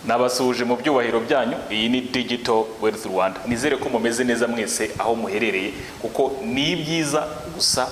Nabasuje mu byubahiro byanyu. Iyi ni Digital Wealth Rwanda. Nizere ko mumeze neza mwese aho muherereye, kuko ni byiza gusa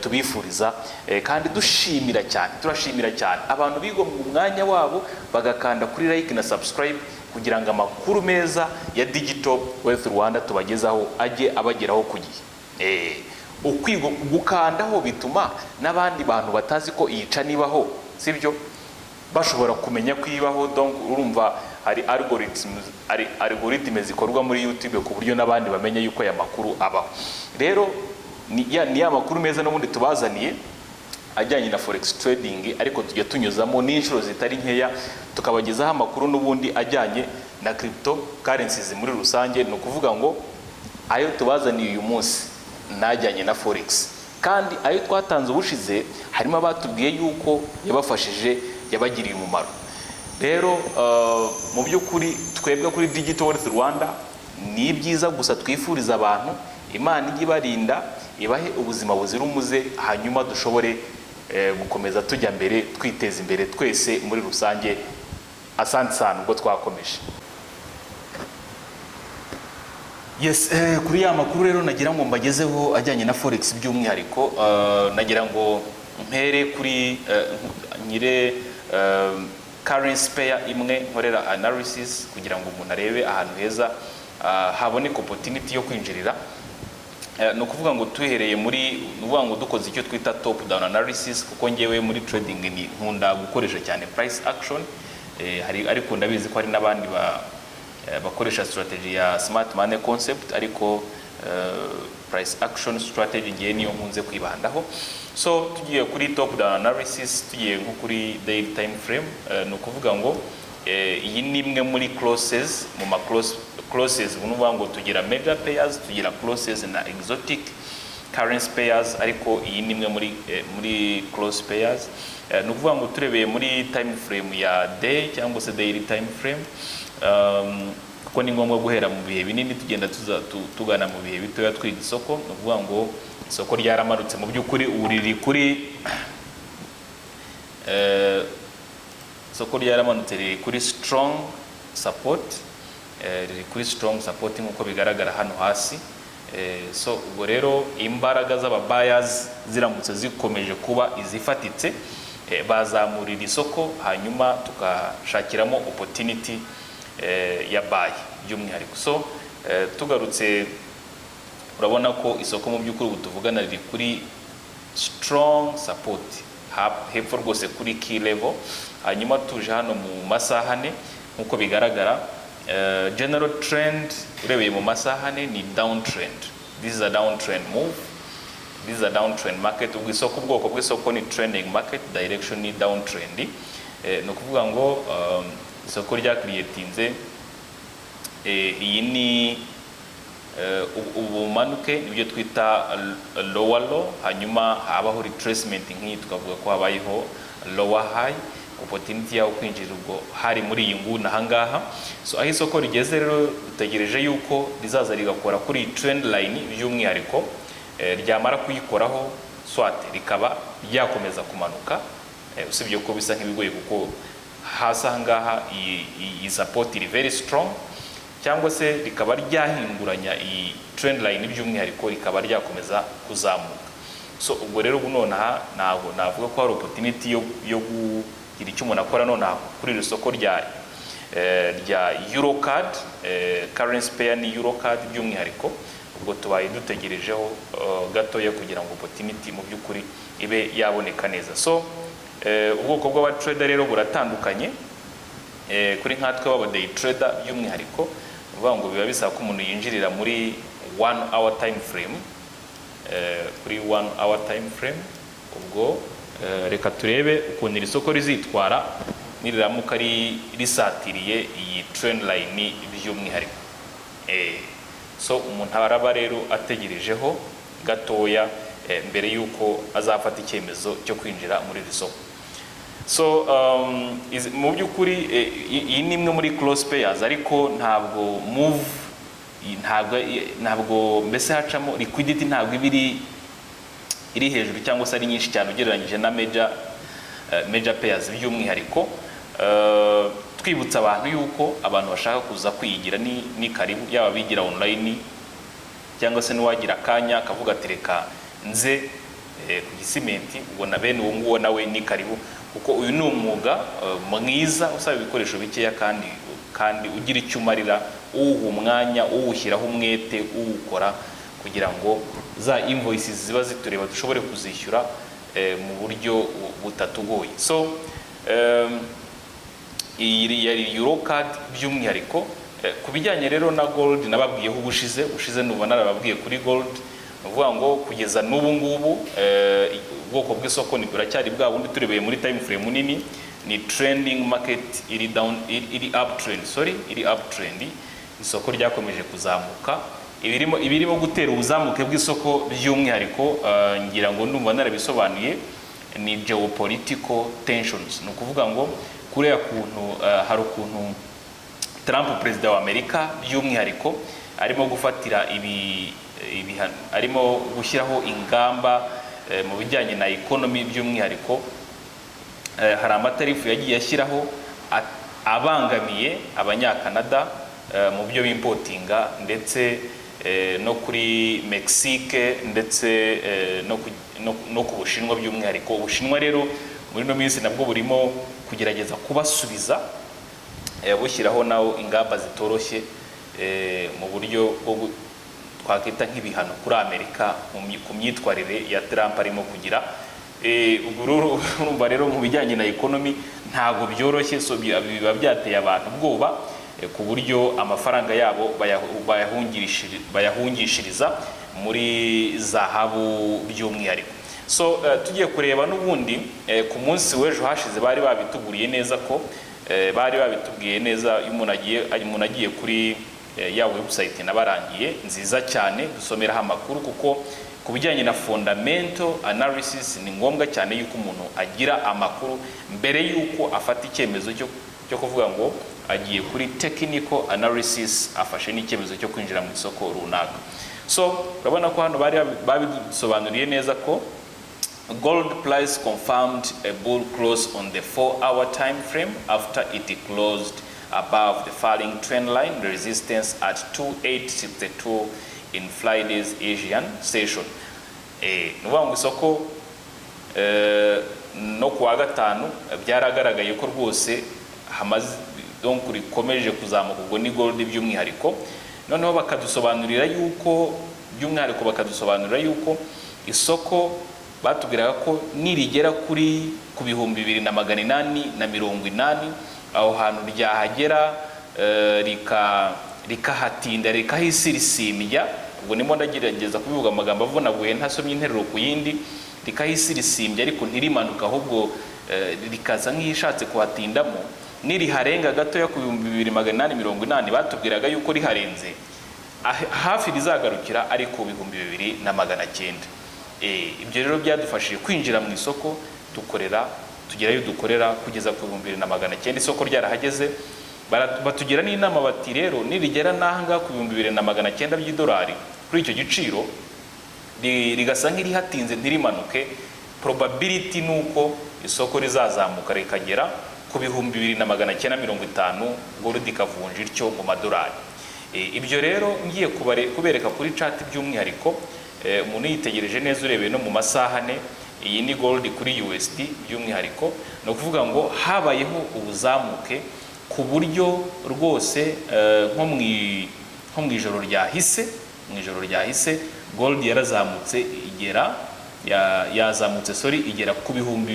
tubifuriza kandi turashimira cyane abantu bigo mu mwanya wabo bagakanda kuri like na subscribe kugira ngo amakuru meza ya Digital Wealth Rwanda tubagezaho ajye abageraho ku gihe. Ukwigo gukandaho bituma n'abandi bantu batazi ko iyica nibaho, sibyo, bashobora kumenya kwibaho. Donc urumva hari algorithm zikorwa muri YouTube ku buryo n'abandi bamenye yuko aya makuru abaho. Rero ni ya makuru meza n'ubundi tubazaniye ajyanye na forex trading, ariko tujya tunyuzamo n'inshuro zitari nkeya tukabagezaho amakuru n'ubundi ajyanye na cryptocurrencies muri rusange. Ni ukuvuga ngo ayo tubazaniye uyu munsi najyanye na forex, kandi ayo twatanze ubushize harimo abatubwiye yuko yabafashije, yabagiriye umumaro. Rero mu by'ukuri twebwe kuri Digital Wealth Rwanda ni byiza gusa twifuriza abantu Imana ijye ibarinda, ibahe ubuzima buzira umuze, hanyuma dushobore gukomeza tujya mbere, twiteza imbere twese muri rusange. Asante sana ubwo twakomeje. Yes, kuri ya makuru rero nagira ngo mbagezeho ajyanye na forex by'umwihariko. Nagira ngo mpere kuri nyire currency pair imwe nkorera analysis kugira ngo umuntu arebe ahantu heza haboneka opportunity yo kwinjirira. No kuvuga ngo tuhereye muri uvuga ngo dukoze icyo twita top down analysis, kuko ngewe muri trading ni nkunda gukoresha cyane price action. Ariko ndabizi ko hari n'abandi bakoresha strategy ya smart money concept, ariko price action strategy ngiye niyo nkunze kwibandaho. So tugiye kuri top down analysis, tugiye nko kuri daily time frame. No kuvuga ngo iyi ni imwe muri closes mu ma closes uvuga ngo tugira major pairs, tugira closes na exotic currency pairs, ariko iyi ni imwe muri close pairs. No kuvuga ngo turebeye muri time frame ya day cyangwa se daily time frame, kuko ni ngombwa guhera mu bihe binini tugenda tugana mu bihe bitoya twiga isoko. No kuvuga ngo isoko ryaramanutse mu by'ukuri uriri kuri isoko ryaramanutse riri kuri strong support, nk'uko bigaragara hano hasi. So ubwo rero imbaraga z'ababayers ziramutse zikomeje kuba izifatitse, bazamurira isoko, hanyuma tukashakiramo opportunity ya buy by'umwihariko. So tugarutse urabona ko isoko mu by'ukuri ubu tuvugana riri kuri strong support hepfo rwose kuri key level. Hanyuma tuje hano mu masaha ane nk'uko bigaragara, general trend urebeye mu masaha ane ni downtrend. This is a downtrend move, this is a downtrend market. Ubwo isoko ubwoko bw'isoko ni trending market, direction ni downtrend. No kuvuga ngo isoko rya creatinze iyi ni ubumanuke, nibyo twita lower low, hanyuma habaho retracement nk'iyi tukavuga ko habayeho lower high. Opportunity yaho kwinjira ubwo hari muri iyi nguni ahangaha. So aho isoko rigeze rero dutegereje yuko rizaza rigakora kuri trend line by'umwihariko, ryamara kuyikoraho swat rikaba ryakomeza kumanuka, usibye ko bisa nk'ibigoye kuko hasi ahangaha iyi support iri very strong, cyangwa se rikaba ryahinduranya iyi trend line by'umwihariko rikaba ryakomeza kuzamuka. So ubwo rero nonaha ntabwo navuga ko hari opportunity yo icyo umuntu akora nonaha kuri iri soko rya Eurocard, currency pair ni Eurocard by'umwihariko. Ubwo tubaye dutegerejeho gatoya kugira ngo opportunity mu by'ukuri ibe yaboneka neza. So ubwoko bw'abatrader rero buratandukanye. Kuri nkatwe baba day trader by'umwihariko uvuga ngo biba bisaba ko umuntu yinjirira muri 1 hour time frame, kuri 1 hour time frame. Ubwo reka turebe ukuntu iri soko rizitwara niriramuka risatiriye iyi trend line by'umwihariko. So umuntu araba rero ategerejeho gatoya mbere yuko azafata icyemezo cyo kwinjira muri iri soko. So mu by'ukuri iyi ni imwe muri close pairs, ariko ntabwo move, ntabwo mbese hacamo liquidity, ntabwo iri hejuru cyangwa se ari nyinshi cyane ugereranyije na major pairs by'umwihariko. twibutsa abantu yuko abantu bashaka kuza kwigira ni karibu, yaba bigira online cyangwa se n'uwagira akanya akavuga ati reka nze ku Gisimenti, ubona bene uwo nguwo nawe ni karibu, kuko uyu ni umwuga mwiza usaba ibikoresho bikeya kandi ugira icyo umarira uwuha umwanya, uwushyiraho umwete, uwukora, kugira ngo za invoices ziba zitureba dushobore kuzishyura mu buryo butatugoye. So iyi yari Eurocard by'umwihariko. Ku bijyanye rero na gold nababwiyeho ubushize nuba narababwiye kuri gold, uvuga ngo kugeza n'ubu ngubu ubwoko bw'isoko ni buracyari bwa bundi turebeye muri time frame nini, ni trending market, iri uptrend. Isoko ryakomeje kuzamuka, ibirimo gutera ubuzamuke bw'isoko by'umwihariko ngira ngo ndumva narabisobanuye, ni geopolitical tensions. Ni ukuvuga ngo kuriya kuntu hari ukuntu Trump perezida wa Amerika by'umwihariko arimo gufatira arimo gushyiraho ingamba mu bijyanye na economy by'umwihariko. Hari amatarifu yagiye ashyiraho abangamiye abanyakanada mu byo bimportinga, ndetse no kuri Mexique, ndetse no ku Bushinwa by'umwihariko. Ubushinwa rero muri no minsi nabwo burimo kugerageza kubasubiza, bushyiraho nawo ingamba zitoroshye mu buryo bwo twakita nk'ibihano kuri Amerika ku myitwarire ya Trump arimo kugira. Urumva rero mu bijyanye na economy ntabwo byoroshye, so biba byateye abantu ubwoba ku buryo amafaranga yabo bayahungishiriza muri zahabu by'umwihariko. So tugiye kureba n'ubundi ku munsi w'ejo hashize bari babituguriye neza ko bari babitubwiye neza, umuntu agiye kuri ya website nabarangiye nziza cyane dusomeraho amakuru, kuko ku bijyanye na fundamental analysis ni ngombwa cyane yuko umuntu agira amakuru mbere yuko afata icyemezo cyo kuvuga ngo agiye kuri technical analysis, afashe n'icyemezo cyo kwinjira mu isoko runaka. So urabona ko hano bari babisobanuriye neza ko gold price confirmed a bull close on the 4-hour time frame after it closed above the falling trend line resistance at 2862 in Friday's Asian session. Nuvuga ngo isoko no kuwa gatanu byaragaragaye ko rwose hamaze donc rikomeje kuzamuka, ubwo ni gold by'umwihariko. Noneho bakadusobanurira yuko isoko batubwiraga ko nirigera ku bihumbi 2880 aho hantu ryahagera rikahatinda rikahisirisimya. Ubwo nimo ndagerageza kubivuga amagambo avunaguye ntasomye interuro ku yindi, rikahisirisimbya ariko ntirimanuka, ahubwo rikaza nk'ishatse kuhatindamo. Niriharenga gato ya ku bihumbi 2880 batubwiraga yuko riharenze hafi rizagarukira ari ku bihumbi 2900. Ibyo rero byadufashije kwinjira mu isoko tugerayo dukorera kugeza ku 2900. Isoko ryarahageze, batugira n'inama bati rero nirigera nahanga ku 2900 by'idolari kuri icyo giciro rigasa nk'irihatinze ntirimanuke, probability nuko isoko rizazamuka rikagera ku bihumbi 2950 gold ikavunja ityo mu madolari. Ibyo rero ngiye kubereka kuri chart by'umwihariko, umuntu yitegereje neza urebeye no mu masaha ane, iyi ni gold kuri USD by'umwihariko. No kuvuga ngo habayeho ubuzamuke ku buryo rwose nko mu ijoro ryahise gold yarazamutse igera ku bihumbi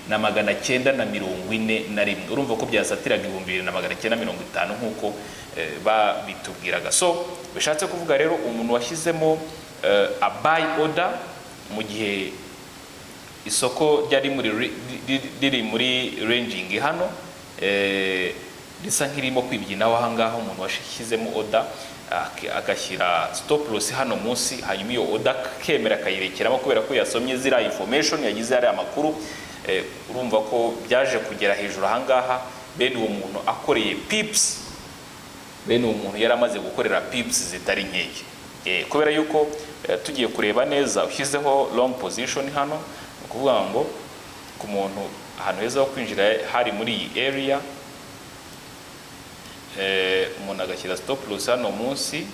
2941. Urumva ko byasatiraga 2950 nkuko babitubwiraga. So bishatse kuvuga rero umuntu washyizemo a buy order mu gihe isoko ryari muri ranging hano, risa nk'irimo kwibyinaho ahangaho. Umuntu washyizemo order agashyira stop loss hano munsi, hanyuma iyo order kemera akayirekeramo kubera ko yasomye zira information yagize ari amakuru. Urumva ko byaje kugera hejuru ahangaha, bene uwo muntu akoreye pips, bene uwo muntu yaramaze gukorera pips zitari nkeke. Kubera yuko tugiye kureba neza ushyizeho long position hano, ukuvuga ngo ku muntu ahantu heza ho kwinjira hari muri iyi area umuntu agashyira stop loss hano munsi.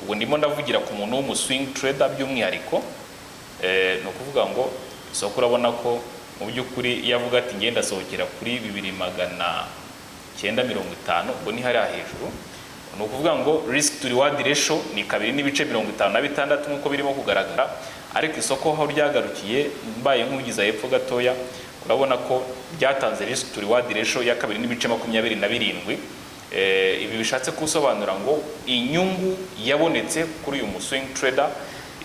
Ubwo ndimo ndavugira ku muntu w'umu swing trader by'umwihariko, no kuvuga ngo isoko urabona ko mu by'ukuri yavuga ati ngenda sohokera kuri 2950, ubwo ni hariya hejuru. No kuvuga ngo risk to reward ratio ni 2.56 nkuko birimo kugaragara, ariko isoko aho ryagarukiye mbaye nk'ugiza hepfo gatoya urabona ko byatanze risk to reward ratio ya 2.27. Ibi bishatse kusobanura ngo inyungu yabonetse kuri uyu swing trader,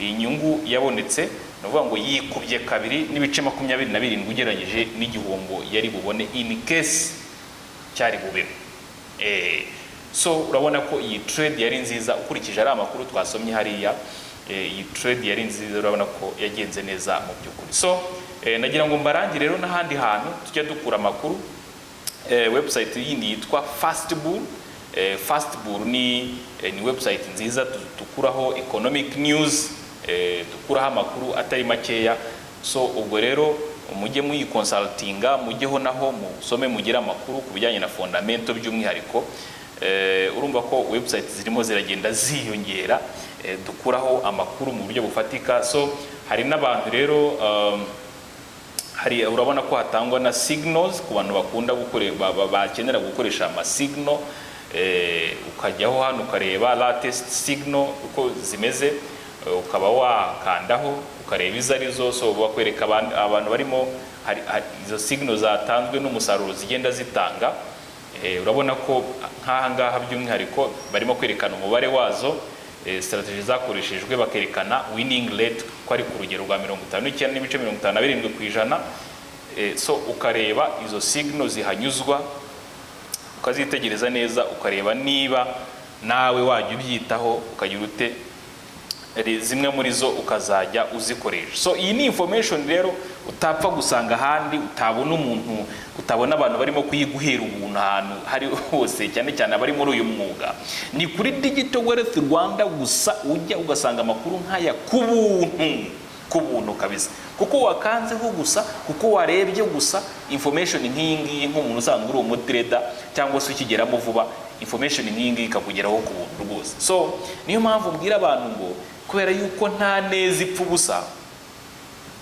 inyungu yabonetse novuga ngo yikubye 2.27 ugeranyije n'igihombo yari bubone in case cyari bube. So urabona ko iyi trade yari nziza ukurikije ari amakuru twasomye hariya. Iyi trade yari nziza, urabona ko yagenze neza mu by'ukuri. So nagira ngo mbarangire rero n'ahandi hantu tujya dukura amakuru. Website yindi yitwa Fastbull. Fastbull ni website nziza dukuraho economic news, dukuraho amakuru atari makeya. So ubwo rero mujye muyiconsultinga, mujyeho naho musome mugira amakuru ku bijyanye na fundamental by'umwihariko. Urumva ko website zirimo ziragenda ziyongera, dukuraho amakuru mu buryo bufatika. So hari n'abantu rero hari urabona ko hatangwa na signals ku bantu bakunda bakenera gukoresha ama signal. Ukajyaho hano ukareba latest signal uko zimeze, ukaba wakandaho ukareba izo arizo. So bakwereka abantu barimo hari izo signal zatanzwe n'umusaruro zigenda zitanga. Urabona ko nk'aha ngaha by'umwihariko barimo kwerekana umubare wazo, strategy zakoreshejwe, bakerekana winning rate ko ari ku rugero rwa 59.57%. So ukareba izo signal zihanyuzwa, ukazitegereza neza, ukareba niba nawe wajya ubyitaho, ukagira ute zimwe muri zo ukazajya uzikoresha. So iyi ni information rero utapfa gusanga ahandi, utabona umuntu, utabona abantu barimo kuyiguhera ubuntu ahantu hari hose, cyane cyane abari muri uyu mwuga. Ni kuri Digital Wealth Rwanda gusa ujya ugasanga amakuru nk'aya ku buntu kabisa, kuko wakanzeho gusa, kuko warebye gusa information nk'iyi ngiyi nk'umuntu usanzwe uri umutrader cyangwa se ukigeramo vuba, information nk'iyi ngiyi ikakugeraho ku buntu rwose. So niyo mpamvu mbwira abantu ngo kubera yuko nta neza ipfa ubusa,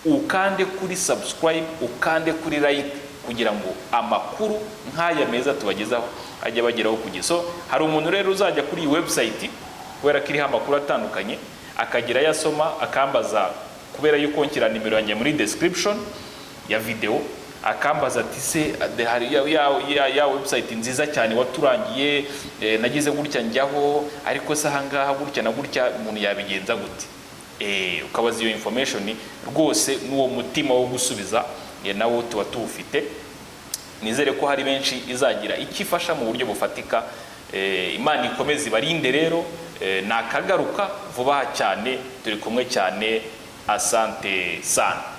ukande kuri subscribe, ukande kuri like, kugira ngo amakuru nk'aya meza tubagezaho ajya bageraho ku gihe. So hari umuntu rero uzajya kuri iyi website kubera ko iriho amakuru atandukanye, akagira yasoma akambaza, kubera yuko nkira nimero yanjye muri description ya video, akambaza ati se hari ya website nziza cyane waturangiye, nagize gutya njyaho, ariko se ahangaha gutya na gutya umuntu yabigenza gute? Ukabaza iyo information rwose n'uwo mutima wo gusubiza nawo tuba tuwufite. Nizere ko hari benshi izagira ikifasha mu buryo bufatika. Imana ikomeze ibarinde rero, nakagaruka vuba cyane, turi kumwe cyane. Asante sana.